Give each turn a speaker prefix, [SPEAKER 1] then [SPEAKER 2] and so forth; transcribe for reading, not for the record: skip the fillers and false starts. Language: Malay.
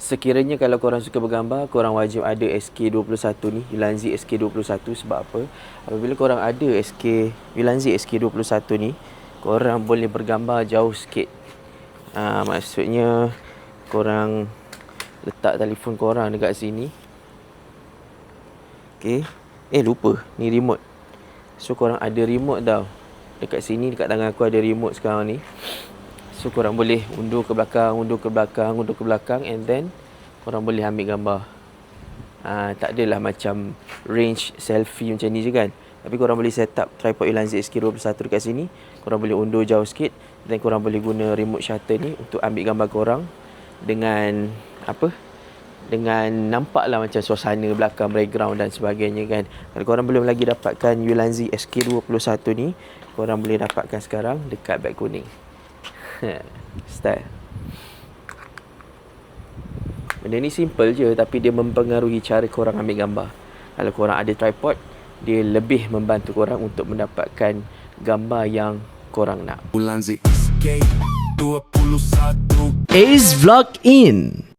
[SPEAKER 1] Sekiranya kalau korang suka bergambar, korang wajib ada SK21 ni, Ulanzi SK21. Sebab apa? Apabila korang ada Ulanzi SK21 ni, korang boleh bergambar jauh sikit. Maksudnya korang letak telefon korang dekat sini. Okay. Lupa, ni remote. So korang ada remote tau. Dekat sini, dekat tangan aku ada remote sekarang ni. So korang boleh undur ke belakang, undur ke belakang, undur ke belakang, and then korang boleh ambil gambar. Tak adalah macam range selfie macam ni je kan. Tapi korang boleh set up tripod Ulanzi SK21 dekat sini. Korang boleh undur jauh sikit, dan korang boleh guna remote shutter ni untuk ambil gambar korang dengan dengan nampaklah macam suasana belakang, background dan sebagainya kan. Kalau korang belum lagi dapatkan Ulanzi SK21 ni, korang boleh dapatkan sekarang dekat beg kuning. Style. Benda ni simple je, tapi dia mempengaruhi cara korang ambil gambar. Kalau korang ada tripod, dia lebih membantu korang untuk mendapatkan gambar yang korang nak.
[SPEAKER 2] Ulanzi SK21
[SPEAKER 3] Ace Vlog In.